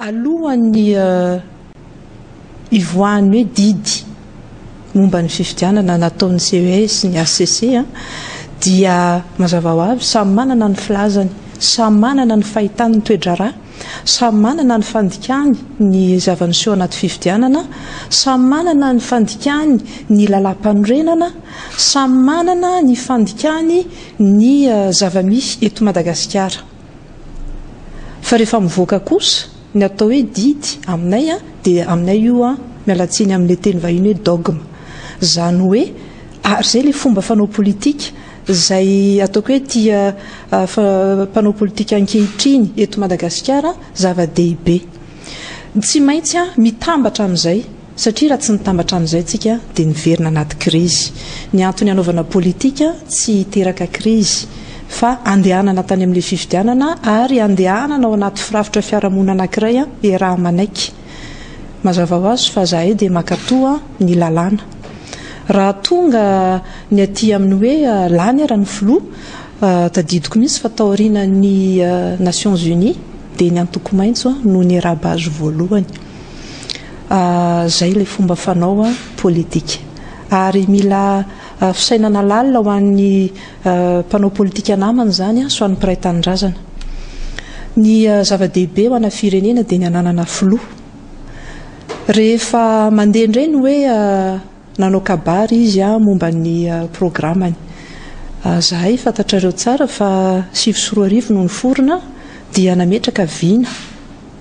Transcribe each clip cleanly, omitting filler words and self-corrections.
Alohan'ny ivoahany hoe didy momba ny fifidianana nataon'ny CES ny ACC dia mazava ho avy samy manana ny filazany, samy manana ny fahitany ny toedrarà, samy manana ny fandikany ny zava-niseho anaty fifidianana, samy manana ny fandikany ny lalam-panorenana, samy manana ny fandikany ny zava-misy eto Madagasikara. Fa rehefa mivoaka kosa ny atao hoe didy aminay dia aminay io mialatsiny amin'ny teny vahiny hoe dogma, zany hoe ary zay le fomba fanao politika izay ataoko hoe tia mpanao politika ankehitriny eto Madagasikara zava-dehibe. Tsy maintsy mitambatra amin'izay satria raha tsy mitambatra amin'izay tsika dia niverina anaty krizy. Ny antony hanaovana politika tsy hiteraka krizy fa andehanana tany amin'ilay fifidianana ary andehanana ao anaty firafitra fiarahamonina anankiray raha manaiky. Mazava ho azy fa zahay dia makatoa ny lalàna. Raha tonga ny aty amin'ny hoe lany ara ny filoha tadidiko mihitsy fa taorian'ny Nations Unies dia ny antoko maitso no ny rabazy voalohany. Zay ilay fomba fanao politika. Ary mila fisainana lalina ho an'ny mpanao politika namany zany so an'ny mpiray tanindrazana. Ny zava-dehibe ho ana firenena dia ny ananana filoha. Rehefa mandeha indray ny hoe nanao kabary izy momba ny programmany. Zahay fantatrareo tsara fa 7 no niforona dia nametraka vina.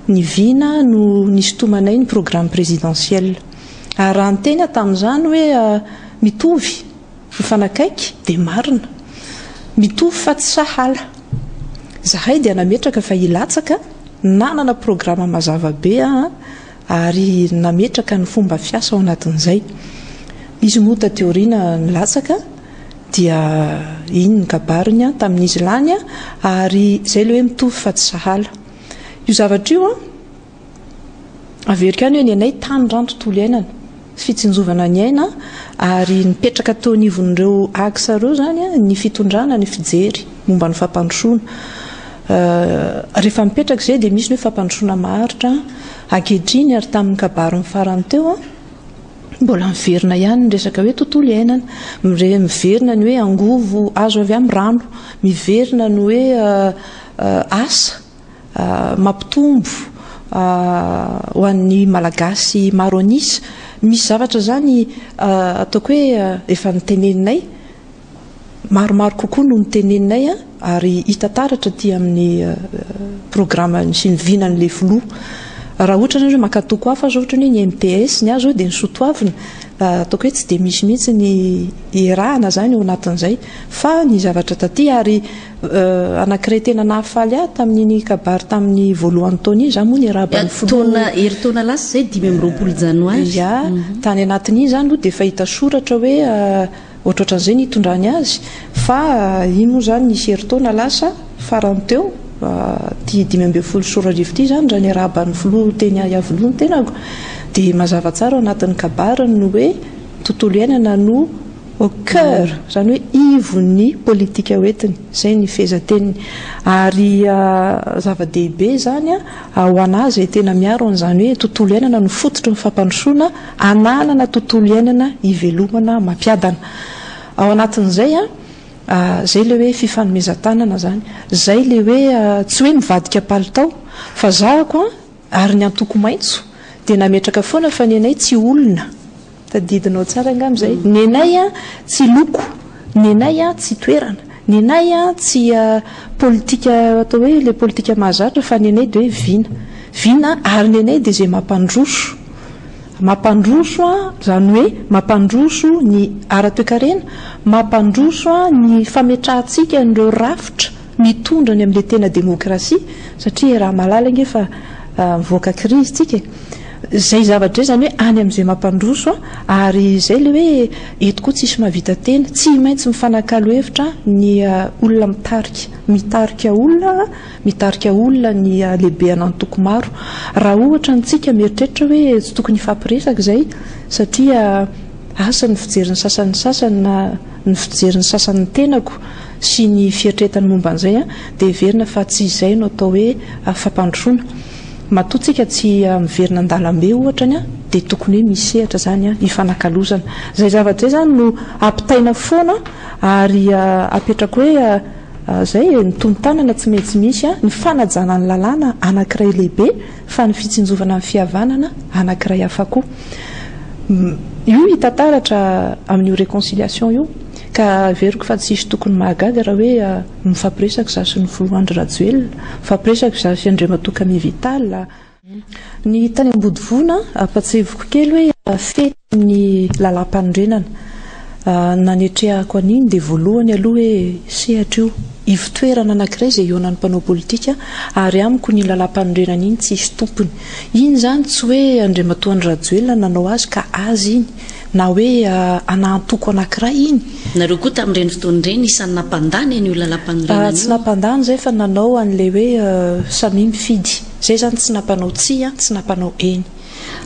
Ny vina no nisotomanay ny programme présidentiel. Ary raha ny teny tamin'izany hoe mitovy mifanakaiky dia marina. Mitovy fa tsy sahala. Zahay dia nametraka fa hilatsaka nanana programme mazava be ary nametraka ny fomba fiasa ao anatin'izay. Izy moa tateoriana nilatsaka dia iny ny kabariny tamin'izy lany ary izay le hoe mitovy fa tsy sahala. Io zavatra io averika any hoe ny anay tany rano tontolo iainana fitsinjovana ny aina ary nipetraka teo anivon'ireo aksareo zany ny fitondrana ny fijery momba ny fampandrosoana. Rehefa mipetraka izay dia misy ny hoe fampandrosoana maharitra ankehitriny ary tamin'ny kabary mifarany teo mbola miverina ihany ny resaka hoe tontolo iainana, miverina ny hoe angovo azo avy amin'ny rano, miverina ny hoe asa mampitombo ho an'ny malagasy maro anisa. Misy zavatra zany ataoko hoe efa niteneninay maromaro kokoa no niteneninay ary hita taratra ty amin'ny programme sy ny vinan'ilay filoha. Raha ohatra hoe makatoko hafa azo ohatra hoe ny MTS ny azo dia ny sotoavina ataoko hoe tsy dia misy mihitsy ny irahana zany ao anatin'izay fa ny zavatra taty ary anankiray tena nahafaly tamin'ny kabary tamin'ny voalohany taona izy moa ny araban'ny filoha herintaona lasa zay 2020 janoary tany anatin'izy zany dia fahita soratra hoe ohatrohatran'izay ny hitondrany azy fa iny moa zany nisy herintaona lasa farany teo ty 2020 sorarivo ty zany raha ny araban'ny filoha teny iavoloha ny tenako dia mazava tsara ao anatin'ny kabariny no hoe tontolo iainana no au cœur zany hoe ivon'ny politika hoentiny zay ny fehezanteniny ary zava-dehibe zany ho anazy ay tena miaro an'izany hoe tontolo iainana no fototra ny fampandrosoana ananana tontolo iainana ivelomana mampiadana ao anatin'izay zay le hoe fifanomezan-tanana zany zay le hoe tsy hoe mivadika palitao fa zahako ary ny antoko maitso dia nametraka foana fa ny anay tsy olona tadidinao tsara angam'izay ny anay tsy loko ny anay tsy toerana ny anay tsy politika atao hoe le politika mahazatra fa ny anay dia hoe vina ary ny anay dia zay mampandroso zany hoe mampandroso ny ara-toekarena mampandroso ny fametrahantsika n'ireo rafitra mitondra ny amin'ilay tena demokrasia satria raha malala nge fa mivoaka krizy tsika zay zavatra zany hoe any amin'izay mampandroso ary zay le hoe eto koa tsisy mahavita tena tsy maintsy mifanakalo hevitra ny olona mitarika olona ny lehibe anantoko maro raha ohatra ntsika mieritreritra hoe tsy tokony hifampiresaka zay satria asa ny fijeryny sasan'ny sasany na ny fijeryny sasan'ny tenako sy ny fiatretany momba an'izay dia verina fa tsy izay no atao hoe fampandrosoana. Matoatsika tsy miverina an-dalambe ohatrany dia tokony hoe misy sehatra zany ifanakalozana. Zay zavatra zay zany no ampitaina foana ary apetrako hoe zay ny tonotanana tsy maintsy misy ny fanajana ny lalàna anankiray lehibe fa ny fitsinjovana amin'ny fihavanana anankiray hafa koa. Io hitantaratra amin'io réconciliation io ka veriko fa tsisy tokony mahagaga raha hoe mifampiresaka za sy ny Filoandry Rajoelina, mifampiresaka za sy Andriamatoa Camille Vital. Ny tany Ambodivoana ampatseviko kely hoe fety ny lalam-pandrenana nanetrehako an'iny dia voalohany aloha hoe sehatra io ivitoerana anankiray izay ihaonan'ny mpanao politika ary amiko ny lalam-pandrenana iny tsisy tompony. Iny zany tsy hoe Andriamatoa Rajoelina nanao azy ka azy iny na hoe anahantoko anankiray iny. Nareo koa tamin'ireny fotoan'ireny isan'ny nampandany an'io lalam-pandrenana io. Tsy nampandany zay fa nanao an'ilay hoe samy mifidy. Zay zany tsy nampanao tsy nampanao eny.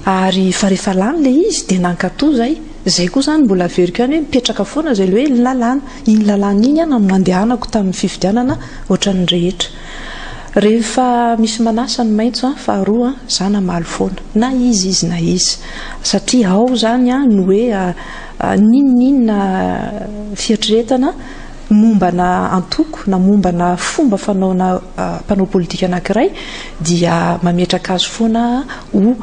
Ary fa rehefa lany ilay izy dia nankatoa zay koa zany mbola veriko ihany hoe mipetraka foana zay hoe ny lalàna. Iny lalàna iny no nandehanako tamin'ny fifidianana ohatran'ny rehetra. Rehefa misy manasa ny maitso faharoa za namaly foana na izy na izy satria ao zany no hoe ninona fiatretana mombana antoko na mombana fomba fanaona mpanao politika anankiray dia mametraka azy foana ho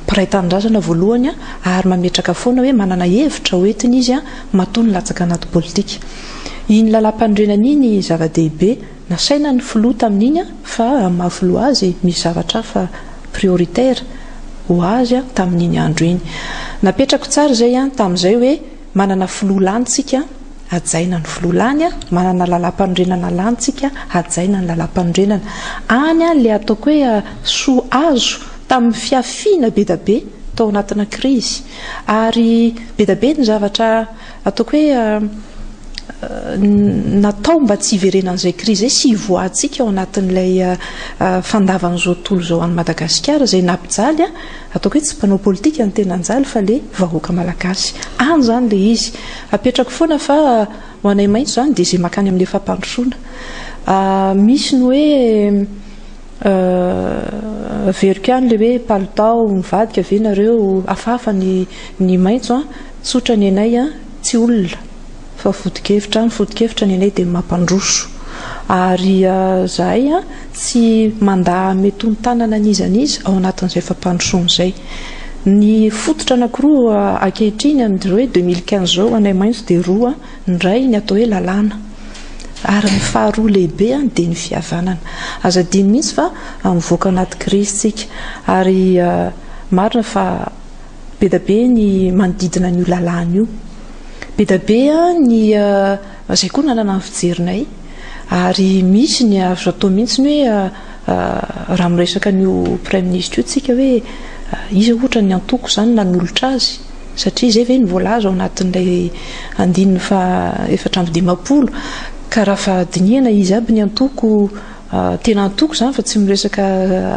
mpiray tanindrazana voalohany ary mametraka foana hoe manana hevitra hoentiny izy matony latsaka anaty politika. Iny lalam-pandrenana iny zava-dehibe nasaina ny filoha tamin'iny fa mahafiloha azy misy zavatra fa prioritaire ho azy tamin'iny andro iny. Napetrako tsara zay tamin'izay hoe manana filoha lanitsika ajaina ny filoha lany manana lalam-pandrenana lanitsika ajaina ny lalam-pandrenana any le ataoko hoe soa azo tamin'ny fiafiana be da be tao anatina krizy ary be da be ny zavatra ataoko hoe natao mba tsy hiverenan'izay krizy sy hivoahantsika ao anatin'ilay fandavan'izao tontolo izao any Madagasikara izay nampijaly ataoko hoe tsy mpanao politika ny tena anjaly fa le vahoaka malagasy any zany le izy apetrako foana fa ho anay maitso zany dia izay makany amin'ilay fampandrosoana misy ny hoe veriko ihany le hoe palitao mivadika ve nareo hafahafa ny maitso tsotra ny anay tsy olona fa foto-kevitra ny anay dia mampandroso ary zahay tsy mandaa metony tanana an'izan'izy ao anatin'izay fampandrosoana izay. Ny fototra anankiroa ankehitriny amin'ireo hoe 2015 zao anay maitso dia roa ny ray ny atao hoe lalàna ary ny faharoa lehibe dia ny fihavanana. Aza diny mihitsy fa mivoaka anaty krisitsika ary marina fa be da be ny manodidina n'io lalàna io. Be da be ny zay koa nanana ny fijerinay ary misy ny azo atao mihitsy hoe raha miresaka n'io prime ministre io tsika hoe izy ohatra ny antoko zany nanolotra azy satria zay ve ny voalaza ao anatin'ilay 450 ka raha fa dinihana izy aby ny antoko tena antoko zany fa tsy miresaka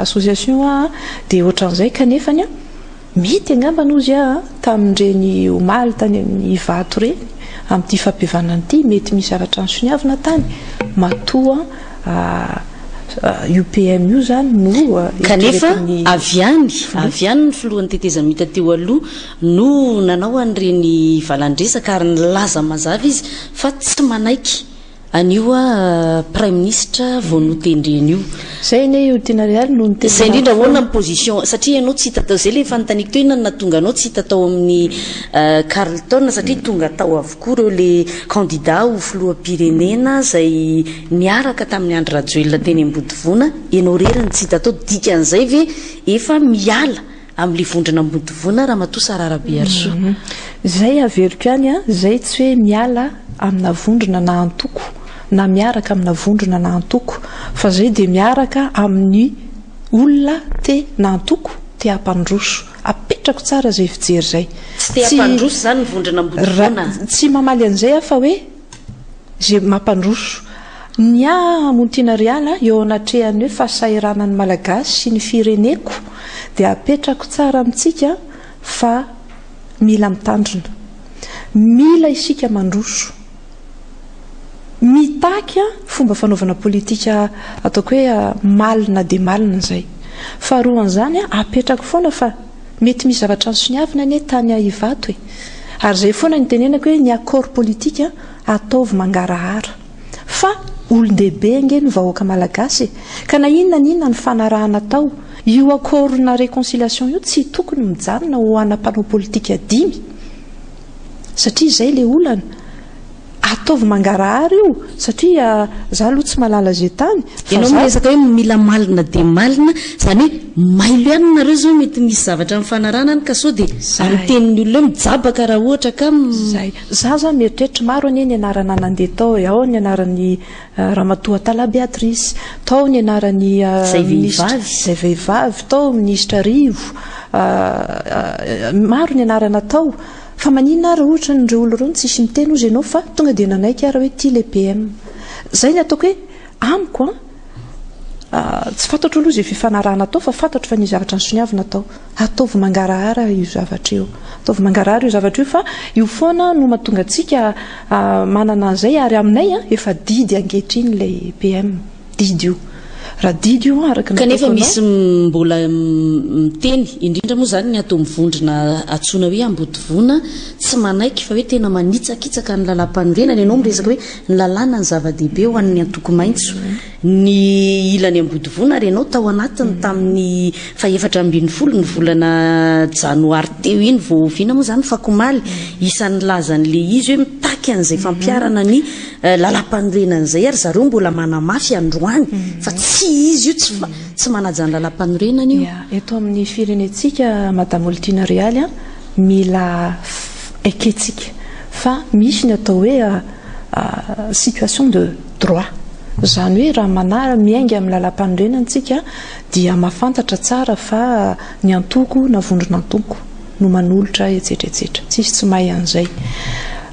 association dia ohatran'izay kanefany mety angamba nozy tamin'ireny omaly tany amin'ny vato reny amin'ity fampihavanana ity mety misy zavatra nisoniavina tany matoa UPM io zany no kanefa aviany ny filohan'ny tetezana mita teo aloha no nanao an'ireny valandresaka ary nilaza mazava izy fa tsy manaiky anio prime ministre vao notendreny io zay ne io tena realy no notendreny zay indrindra hoana ny position satria ianao tsy hita tao zay le fanontaniako teo inona natonga anao tsy hita tao amin'ny Carleton satria tonga tao avokoa reo le candidat ho filoham-pirenena zay niaraka tamin'ny Andry Rajoelina teny Ambodivoana ianao reriny tsy hita tao dikan'izay ve efa miala amin'le vondrona Ambodivoana Ramatoa Sararabe Arso zay averiko ihany zay tsy hoe miala amina vondrona na antoko na miaraka amina vondrona na antoko fa zay dia miaraka amin'ny olona te na antoko te hampandroso apetrako tsara zay fijery zay tsy te hampandroso zany ny vondrona Ambodivoana tsy mamaly an'izay fa hoe zay mampandroso ny amontiana riala eo anatrehany hoe fahasahiranany malagasy sy ny fireneko dia apetrako tsara amintsika fa mila mitandrina mila isika mandroso mitaky fomba fanaovana politika ataoko hoe malina de malina zay faharoan'izany apetraka foana fa mety misy zavatra ansoniavina ny tany ivato e ary zay foana ny tenenako hoe ny accord politika ataovy mangarahara fa olon-dehibe nge ny vahoaka malagasy ka na inona ny fanarahana tao io accord na réconciliation io tsy tokony mijanona ho anam-panao politika 10 satria zay le olana ataovy mangarahara io satria za aloha tsy malala zay tany ianao miresaka hoe mila malina de malina zany hoe mailo ihany nareo zao mety misy zavatra mifanarahana ka sao de amin'ny tenin'ny olona hoe mijabaka raha ohatra ka zay za mieritreritra maro anie ny anarana nandeha tao ao ny anaran'ny Ramatoa Tala Beatrice tao ny anaran'ny zay vehivavy tao ministra Rivo maro ny anarana tao fa maninona raha ohatra n'ireo olona ireo tsisy miteny ozy ianao fa tonga dia nanaiky raha hoe ty le PM zay ny ataoko hoe amiko tsy fantatro aloha zay fifanarahana atao fa fantatro fa ny zavatra ny soniavina atao ataovy mangarahara io zavatra io ataovy mangarahara io zavatra io fa io foana no mahatonga antsika manana an'izay ary aminay efa didy angehitriny le PM didy io raha didy io araka kanefa misy mbola miteny indrindra moa zany ny atao mivondrona atsona hoe ambodivona tsy manaiky fa hoe tena manitsakitsaka ny lalam-panorenana ianao miresaka hoe ny lalàna ny zava-dehibe ho an'ny antoko maitso ny ilany ambodivona ary ianao tao anatiny tamin'ny faefatra ambin'ny folo ny volana janoary teo iny vao viana moa zany fakomaly isan'ny lazan'le izy hoe mitaky an'izay fampiarana ny lalam-panorenana izay ary zareo mbola manamafy androany fa tsy izy io tsy manaja ny lalam-panorenana io eto amin'ny firenetsika madame Oltina Rialy mila eketsika fa misy ny atao hoe situation de droit zany hoe raha manara miainga amin'ny lalam-panorenantsika dia mahafantatra tsara fa ny antoko na vondrona antoko no manolotra etsetretsetra tsisy tsy mahay an'izay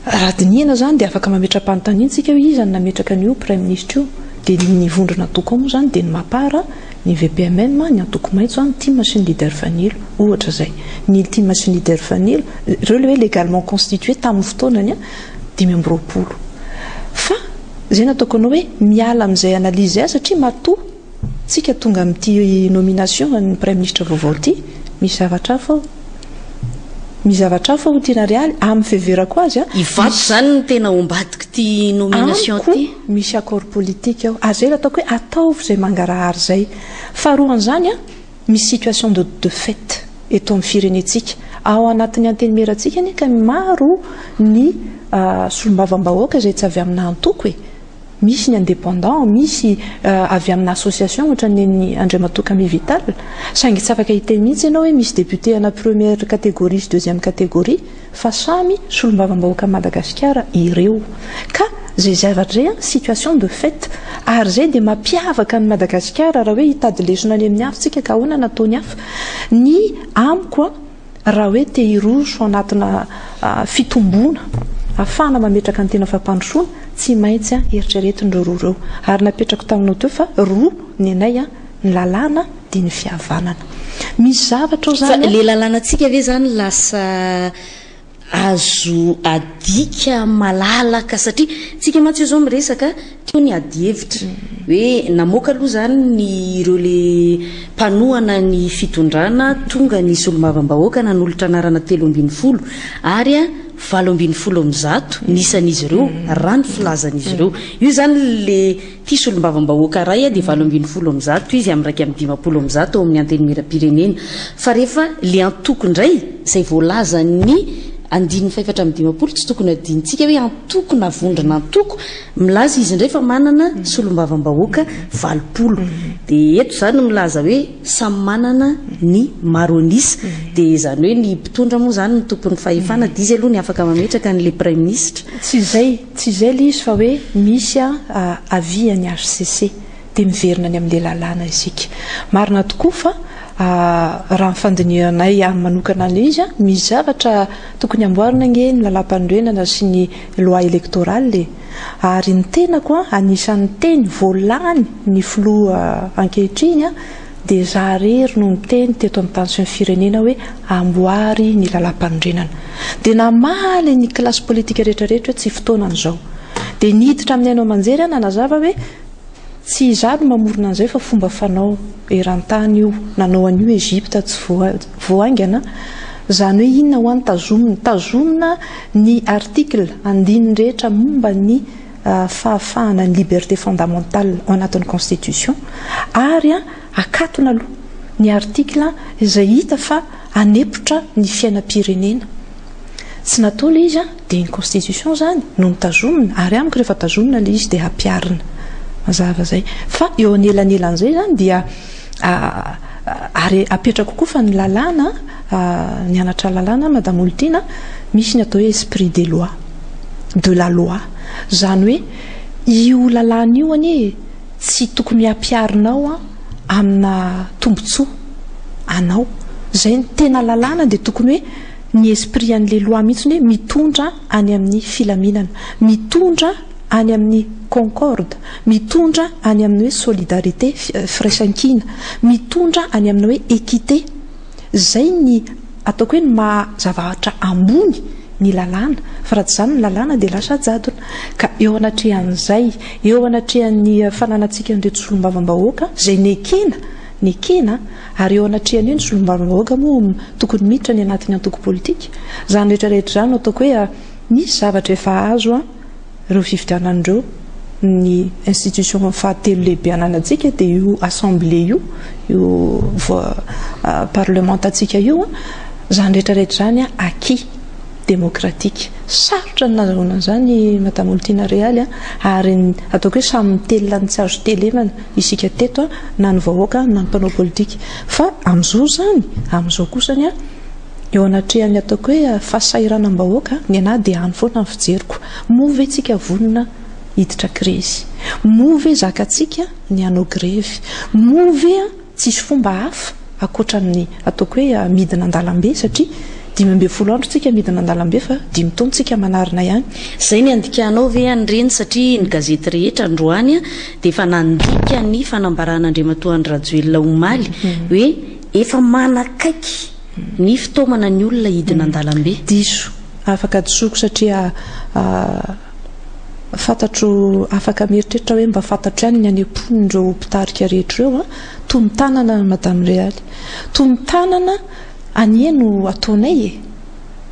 raha dinihana zany dia afaka mametra-panontaniantsika hoe izy ny nametraka an'io prime ministre io dia ny vondrona antoko moa zany dia ny mapara ny VPMM ny antoko maitso ny team machine leader vanilo ohatra zay ny team machine leader vanilo ireo le hoe légalement constitué tamin'ny fotoanany 2020 fa zay nataoko anao hoe miala amin'izay analyse satria matoa tsika tonga amin'ity nomination ny prime ministre vaovao ty misy zavatra hafa Oltina Rialy amin'ny feverako azy ivato zany ny tena ombadika ty nomination ty misy accord politique ao azay ataoko hoe ataovy zay mangarahary zay faharoan'izany misy situation de fait eto amin'ny firenetsika ao anatin'ny antenimeratsika ka maro ny solombavam-bahoaka zay tsy avy amin'ny antoko misy ny indépendant misy avy amin'ny association ohatra ny Andriamatoa Camille Vital saingy tsy afaka hiteny mihitsy ianao hoe misy député ana première catégorie sy deuxième catégorie fa samy solombavam-bahoaka Madagasikara ireo ka zay zavatra zay situation de fait ary zay dia mampiavaka ny Madagasikara raha hoe hitady lesona any amin'ny hafintsika ka ahoana nataony hafa ny amiko raha hoe te hiroso anatina fitombona afana mametraka ny tena fampandrosoana tsy maintsy eritreretin'ireo roa ireo ary napetrako taminao teo fa roa ny anay ny lalàna dia ny fihavanana misy zavatra zany le lalànantsika ve zany lasa azo adika malalaka satria tsika mantsy io zao miresaka teo ny ady hevitra hoe namoaka aloha zany ny ireo le mpanohana ny fitondrana tonga ny solombavam-bahoaka nanolotra anarana 340 ary 770 nisan'izy ireo rano filazan'izy ireo io zany le ty solombavam-bahoaka ray dia 770 izy amin'ny 250 ao amin'ny antenimieram-pirenena fa rehefa le antoko indray izay voalaza ny 550 tsy tokony adinitsika hoe antoko na vondrona antoko milaza izy indray fa manana solombavam-bahoaka 70 dia eto zany milaza hoe samy manana ny maronisa dia zany hoe ny mpitondra moa zany ny tompon'ny fahefana dia izy aloha ny afaka mametraka n'le prime ministre tsy zay le izy fa hoe misy avia ny HCC dia miverina ny amin'le lalàna isika marina tokoa fa raha mifandinianay manokana an'le izy misy zavatra tokony amboarina nge ny lalam-panorenana sy ny loi électorale ary ny tenako anisan'ny teny voalany ny filoha ankehitriny dia zarery no niteny teto amin'ny tany sy ny firenena hoe amboary ny lalam-panondrenana dia namaly ny klasy politika rehetrarehetra hoe tsy fotoanan'izao dia niditra amin'ny ainao manjery ana nazava hoe tsy izany mamorona an'izay fa fomba fanao eran-tany io nanao an'io Egypta tsy voaingana zany hoe inona ho any tazomina ny article andininy rehetra momba ny fahafahana ny liberté fondamentale ao anatin'ny constitution ary akatona aloha ny article izay hita fa anepotra ny fiainam-pirenena tsy natao le izy dia ny constitution zany no mitazomina ary amiko rehefa tazomina le izy dia ampiarina mazava zay fa eo anelanelan'izay zany dia ary apetraka kokoa fa ny lalàna ny anatra lalàna madame Oltina misy ny atao hoe esprit des lois de la loi zany hoe io lalàna io anie tsy tokony ampiarinao amina tombontsoa anao zay ny tena lalàna dia tokony hoe ny esprit an'le loi mihitsy hoe mitondra any amin'ny filaminana mitondra any amin'ny concorde mitondra any amin'ny hoe solidarité firaisankina mitondra any amina hoe équité zay ny ataoko hoe ny mahazavatra ambony ny lalàna fa raha tsy zany ny lalàna dia lasa jadona ka eo anatrehan'izay eo anatrehan'ny fananantsika n'ireto solombavam-bahoaka zay nekena ary eo anatrehan'io ny solombavam-bahoaka moa tokony miditra ny anatin'ny antoko politika zany rehetrarehetra zany ataoko hoe misy zavatra efa azo ireo fifidianan'ireo ny institution fahatelo lehibe ananantsika dia io assemblée io parlementatsika io zany rehetrarehetra zany acquis démocratique sarotra ny nazahoana zany madame Oltina Réaly ary ataoko hoe samy mitelona ny tsy azo telemana isika teto na ny vahoaka na ny mpanao politika fa amin'izao zany amin'izao kosany eo anatrehan'ny ataoko hoe fahasairanam-bahoaka ny anahy dia any foana ny fijeriko move tsika vonona hiditra krizy move zakatsika ny anao grevy move tsisy fomba hafa akoatra amin'ny ataoko hoe midina an-dalambe satria 12 andro tsika midina an-dalambe fa 5 taona tsika manarina ihany zay ny andikanao ve anyreny satria ny gazety rehetra androany dia efa nandika ny fanambaran'Andriamatoa Rajoelina Omaly hoe efa manakaiky ny fitaomana ny olona hidina an-dalambe diso afaka disoko satria fantatro afaka mieritreritra hoe mba fantatro ihany ny anepon'ireo mpitarika rehetra ireo tonotanana madame Réaly tonotanana anieno ataonay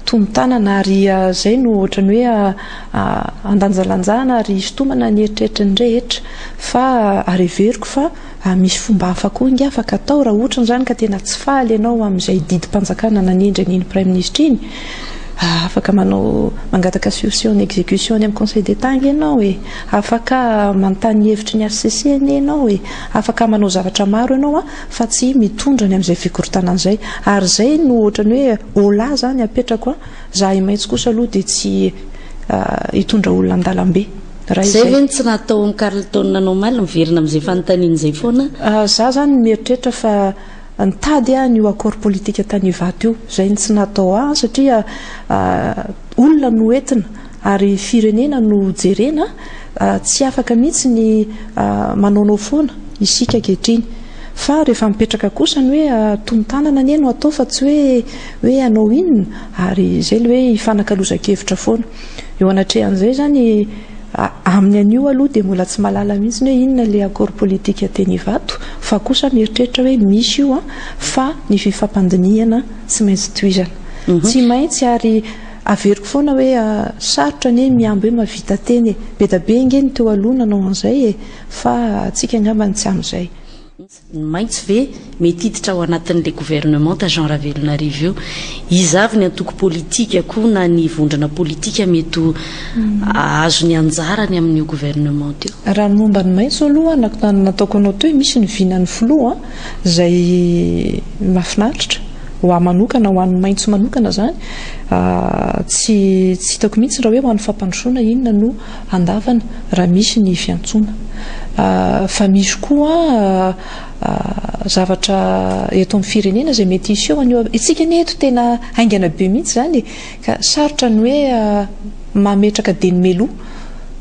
tonotanana ary zay no ohatrany hoe andanjalanjana ary sotomana ny eritreritra ny rehetra fa areveriko fa misy fomba hafa koa inga afaka atao raha ohatra zany ka tena tsy faly ianao amin'izay didim-panjakana nanindra n'iny prime ministre iny afaka manao mangataka solution en exécution any amin'ny conseil d'état ianao afaka manontany hevitry ny HCC ianao afaka manao zavatra maro ianao fa tsy mitondra ny amin'izay fikorontanan'izay ary zay no ohatrany hoe ola zany apetrako zahay maitso kosa aloha dia tsy hitondra olona an-dalambe zay ve tsy natao amin'ny Carleton nanao maly miverina amin'izay fanontaniana izay foana za zany mieritreritra fa nitady ny accord politika tany Ivato io zay tsy natao satria olona no entina ary firenena no jerena tsy afaka mihitsy ny manaonao foana isika kehitriny fa rehefa mipetraka kosa ny hoe tonotanana ny no atao fa tsy hoe anao inona ary zay le hoe hifanankalozakevitra foana eo anatrehan'izay zany amin'ny an'io aloha dia mbola tsy malala mihitsy hoe inona le accord politika teny Ivato fa kosa mieritreritra hoe misy io fa ny fifampandiniana tsy maintsy toizana tsy maintsy ary averiko foana hoe sarotra ny miambo hoe mavita teny be da be ngeny teo aloha nanao an'izay fa atsika angambany tsy amin'izay maintsy ve mety hiditra ao anatin'le gouvernement ta Jean Ravelonarivo io izavy ny antoko politika koa na ny vondrana politika mety azo ny anjarany amin'io gouvernement teo raha ny momba ny maitso aloha nataoko anao teo misy ny vinan'ny filoha zay mahafinaritra ho amanokana ho an'ny maitso manokana zany tsy hitako mihitsy raha hoe ho an'ny fampandrosoana inona no andavana raha misy ny fiantsoana fa misy koa zavatra eto amin'ny firenena zay mety iseho anio itsika ny eto tena aingana be mihitsy zany ka sarotra ny hoe mametraka denimelo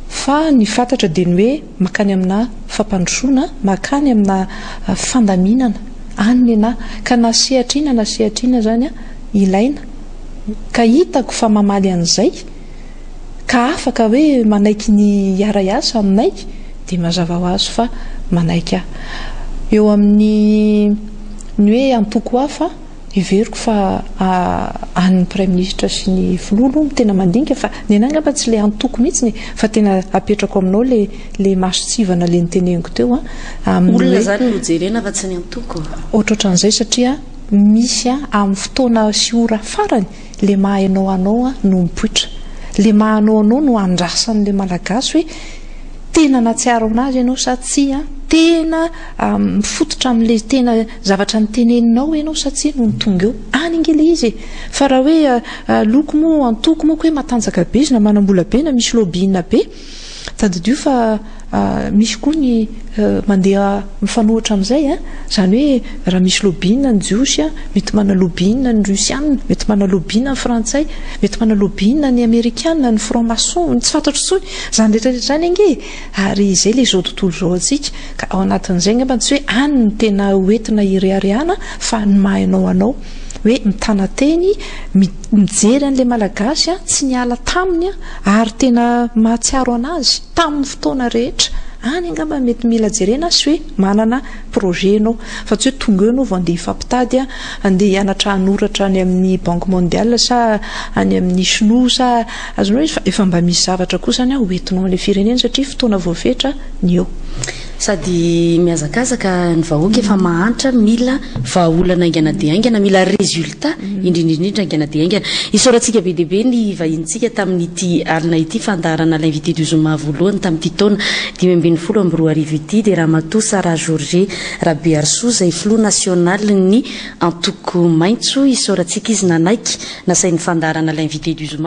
fa ny fantatra dia ny hoe makany amina fampandrosoana makany amina fandaminana anny ana ka nasihatrina zany a ilaina ka hitako fa mamaly an'izay ka afaka hoe manaiky ny iara-iasa aminay dia mazava ho azy fa manaiky aho eo amin'ny ny hoe antoko hafa iveriko fa an'ny prime ministre sy ny filolo tena mandinika fa ny anay angamba tsy le antoko mihitsy fa tena apetrako aminao le masotsivana le niteneniko teo olona zany no jerena fa tsy ny antoko ohatrohatran'izay satria misy amin'ny fotoana sy ora farany le mahainao anao no mipoitra le mahanao anao no andrasan'le malagasy hoe tena natsiaro anazy ianao sa tsy tena mifototra amin'le tena zavatra niteneninao ianao sa tsy no nitonga eo any inge le izy fa raha hoe loko moa antoko moa hoe matanjaka be izy na manambola be na misy lobbyina be tadidio fa misy koa ny mandeha mifanohitra amin'izay zany hoe raha misy lobbyina ny jiosy mety mana lobbyina ny rusiana mety mana lobbyina ny frantsay mety mana lobbyina ny amerikana ny franc-maçon tsy fantatro tsony zany rehetrarehetra zany ange ary izay le zao tontolo zao atsika ka ao anatin'izay ngamba tsy hoe any ny tena hoentina ireariana fa ny mahainao anao hoe mitana teny mijery an'le malagasy tsy niala taminy ary tena mahatsiaro anazy tamin'ny fotoana rehetra any angamba mety mila jerena sy hoe manana projet anao fa tsy hoe tonga eo anao vao andeha hifampitady andeha hianatra hanoratra any amin'ny banque mondiale sa any amin'ny chinois sa azonao izy fa efa mba misy zavatra koa zany hoentinao an'le firenena satria fotoana voafetra ny eo sady miazakazaka ny vahoaka efa mahantra mila vahaolana aingana dia aingana mila résultat indrindrindrindra aingana dia aingana isaorantsika be deaibe ny vahintsika tamin'ity alina ity fandarana l'invité du jour voalohany tamin'ity taona 2024 ity dia raha matoa Sara Georges Rabearso izay filoha national ny antoko maintso isaorantsika izy nanaiky nasain'ny fandarana l'invité du jour